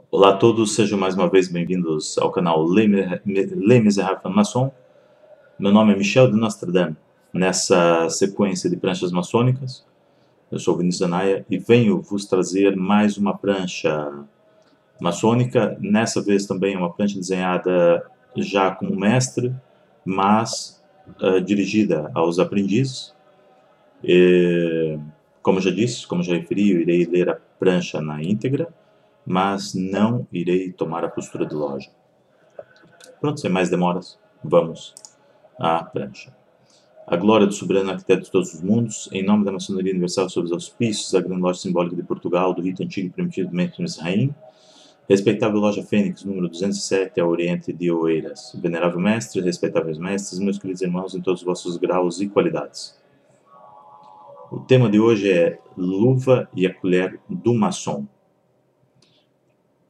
Olá a todos, sejam mais uma vez bem-vindos ao canal Les Misérables Maçons. Meu nome é Michel de Nostradame. Nessa sequência de pranchas maçônicas, eu sou Vinícius Anaya e venho vos trazer mais uma prancha maçônica. Nessa vez também é uma prancha desenhada já como mestre, mas dirigida aos aprendizes. Como já disse, como já referi, eu irei ler a prancha na íntegra, mas não irei tomar a postura de loja. Pronto, sem mais demoras, vamos à prancha. A glória do soberano arquiteto de todos os mundos, em nome da maçonaria universal sob os auspícios da grande loja simbólica de Portugal, do rito antigo e primitivo do Mestre Misraim, respeitável loja Fênix, número 207, ao oriente de Oeiras, venerável mestre, respeitáveis mestres, meus queridos irmãos em todos os vossos graus e qualidades. O tema de hoje é luva e a colher do maçom.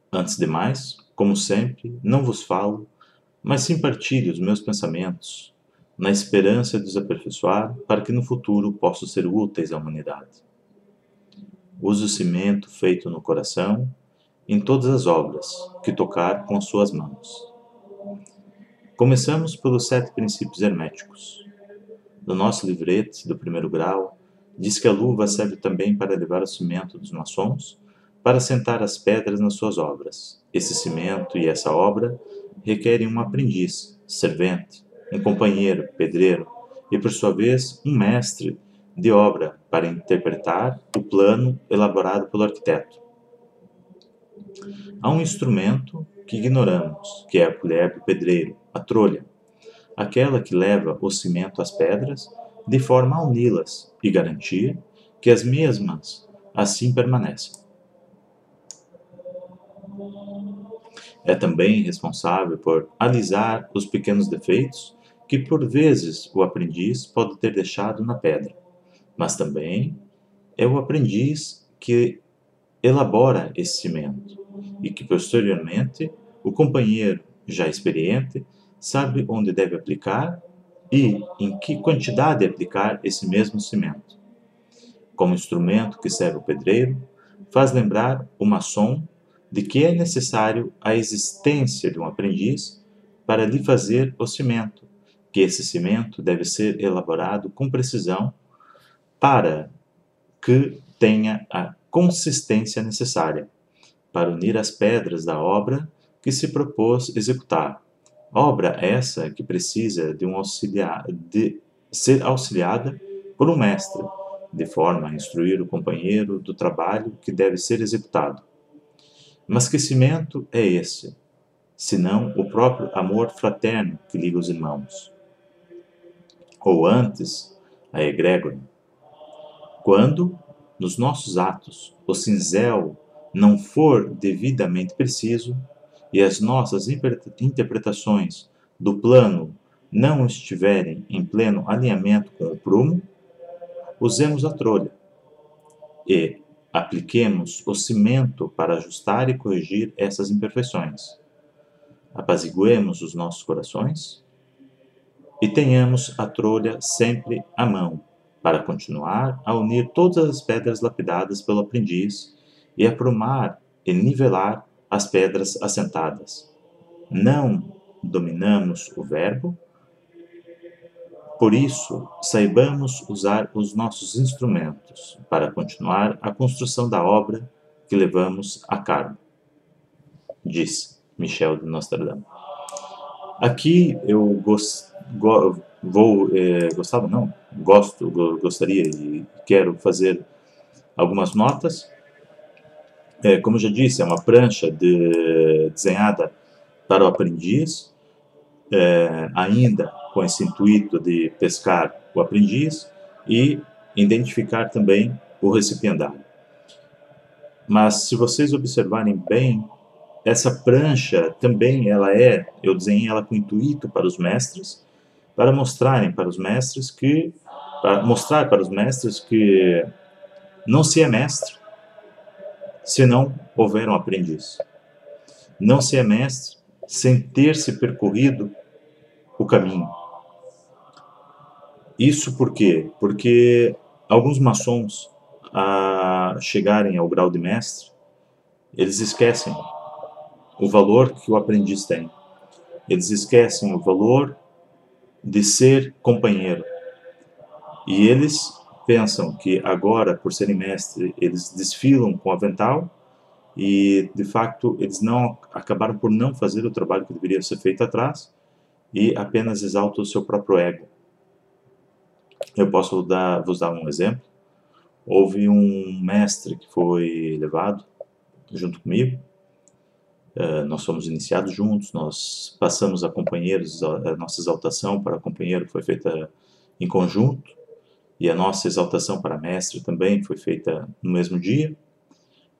Antes de mais, como sempre, não vos falo, mas sim partilho os meus pensamentos, na esperança de os aperfeiçoar, para que no futuro possam ser úteis à humanidade. Use o cimento feito no coração, em todas as obras que tocar com as suas mãos. Começamos pelos 7 princípios herméticos. No nosso livrete do primeiro grau, diz que a luva serve também para levar o cimento dos maçons, para assentar as pedras nas suas obras. Esse cimento e essa obra requerem um aprendiz, servente, um companheiro, pedreiro, e por sua vez um mestre de obra para interpretar o plano elaborado pelo arquiteto. Há um instrumento que ignoramos, que é a colher do pedreiro, a trolha, aquela que leva o cimento às pedras, de forma a uni-las e garantir que as mesmas assim permanecem. É também responsável por alisar os pequenos defeitos que por vezes o aprendiz pode ter deixado na pedra, mas também é o aprendiz que elabora esse cimento e que posteriormente o companheiro já experiente sabe onde deve aplicar e em que quantidade aplicar esse mesmo cimento. Como instrumento que serve o pedreiro, faz lembrar o maçom de que é necessário a existência de um aprendiz para lhe fazer o cimento, que esse cimento deve ser elaborado com precisão para que tenha a consistência necessária para unir as pedras da obra que se propôs executar. Obra essa que precisa de ser auxiliada por um mestre, de forma a instruir o companheiro do trabalho que deve ser executado. Mas que cimento é esse, senão o próprio amor fraterno que liga os irmãos? Ou antes, a egrégora. Quando, nos nossos atos, o cinzel não for devidamente preciso e as nossas interpretações do plano não estiverem em pleno alinhamento com o prumo, usemos a trolha e apliquemos o cimento para ajustar e corrigir essas imperfeições. Apaziguemos os nossos corações e tenhamos a trolha sempre à mão, para continuar a unir todas as pedras lapidadas pelo aprendiz e aprumar e nivelar as pedras assentadas. Não dominamos o verbo, por isso, saibamos usar os nossos instrumentos para continuar a construção da obra que levamos a cabo, diz Michel de Nostradame. Aqui eu gostaria e quero fazer algumas notas. Como eu já disse, é uma prancha desenhada para o aprendiz, ainda com esse intuito de pescar o aprendiz e identificar também o recipiendário. Mas se vocês observarem bem, essa prancha também eu desenhei ela com intuito para os mestres, para mostrar para os mestres que não se é mestre se não houver um aprendiz. Não se é mestre sem ter se percorrido o caminho. Isso por quê? Porque alguns maçons, a chegarem ao grau de mestre, eles esquecem o valor que o aprendiz tem. Eles esquecem o valor de ser companheiro. E eles pensam que agora, por serem mestre, eles desfilam com o avental e, de facto, eles não acabaram por não fazer o trabalho que deveria ser feito atrás e apenas exaltam o seu próprio ego. Eu posso vos dar um exemplo. Houve um mestre que foi levado junto comigo. Nós fomos iniciados juntos, nós passamos a companheiros, a nossa exaltação para companheiro foi feita em conjunto, e a nossa exaltação para mestre também foi feita no mesmo dia.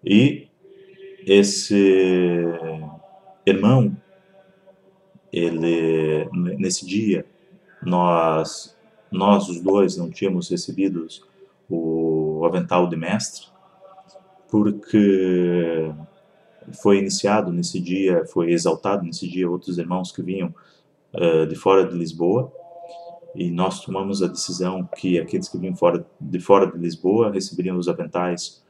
E esse irmão, nesse dia, nós os dois não tínhamos recebido o avental de mestre, porque foi iniciado nesse dia, foi exaltado nesse dia outros irmãos que vinham de fora de Lisboa, e nós tomamos a decisão que aqueles que vinham de fora de Lisboa receberiam os aventais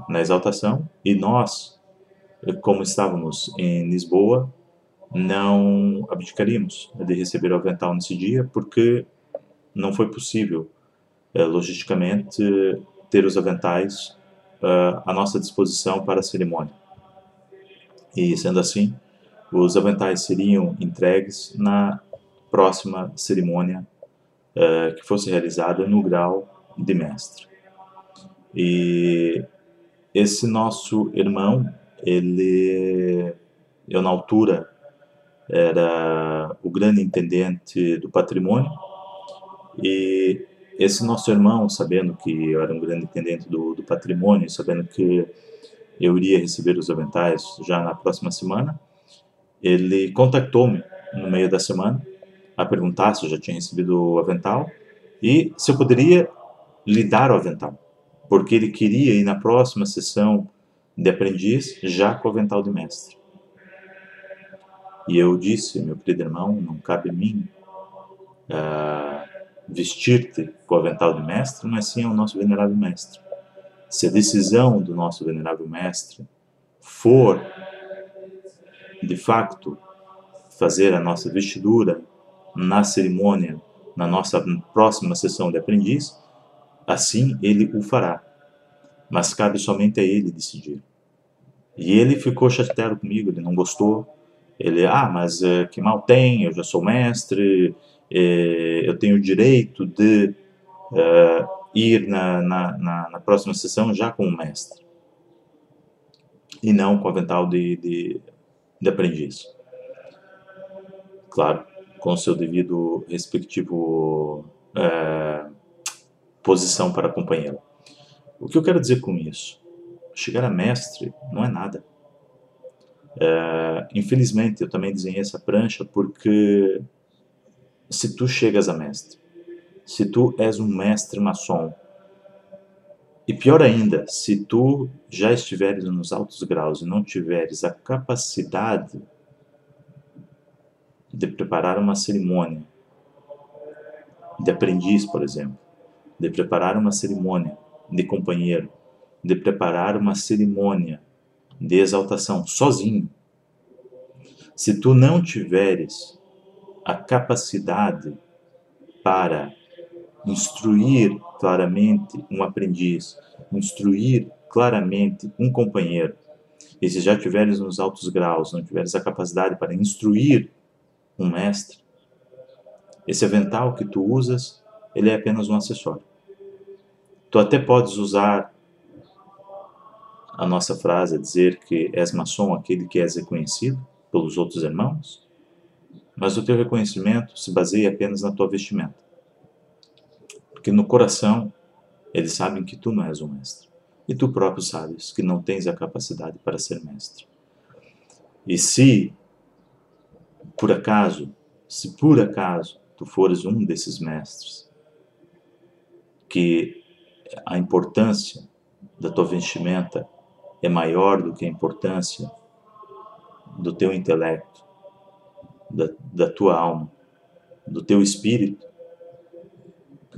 na exaltação, e nós, como estávamos em Lisboa, não abdicaríamos de receber o avental nesse dia, porque não foi possível, logisticamente, ter os aventais à nossa disposição para a cerimônia. E, sendo assim, os aventais seriam entregues na próxima cerimônia que fosse realizada no grau de mestre. E esse nosso irmão, eu na altura era o grande intendente do patrimônio, e esse nosso irmão, sabendo que eu era um grande intendente do patrimônio, sabendo que eu iria receber os aventais já na próxima semana, ele contactou-me no meio da semana a perguntar se eu já tinha recebido o avental e se eu poderia lhe dar o avental, porque ele queria ir na próxima sessão de aprendiz já com o avental de mestre. E eu disse: meu querido irmão, não cabe a mim vestir-te com o avental de mestre, mas sim ao nosso venerável mestre. Se a decisão do nosso venerável mestre for, de facto, fazer a nossa vestidura na cerimônia, na nossa próxima sessão de aprendiz, assim ele o fará. Mas cabe somente a ele decidir. E ele ficou chateado comigo, ele não gostou. Ele, mas que mal tem, eu já sou mestre, eu tenho o direito de ir na próxima sessão já como mestre. E não com o avental de aprendiz. Claro, com o seu devido respectivo posição para companheiro. O que eu quero dizer com isso? Chegar a mestre não é nada. Infelizmente, eu também desenhei essa prancha porque se tu chegas a mestre, se tu és um mestre maçom, e pior ainda, se tu já estiveres nos altos graus e não tiveres a capacidade de preparar uma cerimônia de aprendiz, por exemplo, de preparar uma cerimônia de companheiro, de preparar uma cerimônia de exaltação sozinho, se tu não tiveres a capacidade para instruir claramente um aprendiz, instruir claramente um companheiro, e se já tiveres nos altos graus, não tiveres a capacidade para instruir um mestre, esse avental que tu usas, ele é apenas um acessório. Tu até podes usar a nossa frase, dizer que és maçom aquele que és reconhecido pelos outros irmãos, mas o teu reconhecimento se baseia apenas na tua vestimenta. Porque no coração, eles sabem que tu não és um mestre. E tu próprio sabes que não tens a capacidade para ser mestre. E se por acaso, tu fores um desses mestres, que a importância da tua vestimenta é maior do que a importância do teu intelecto, da tua alma, do teu espírito,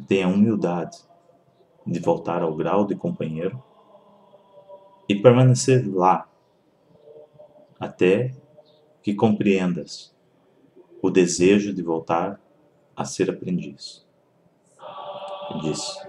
tenha a humildade de voltar ao grau de companheiro e permanecer lá, até que compreendas o desejo de voltar a ser aprendiz. Disse: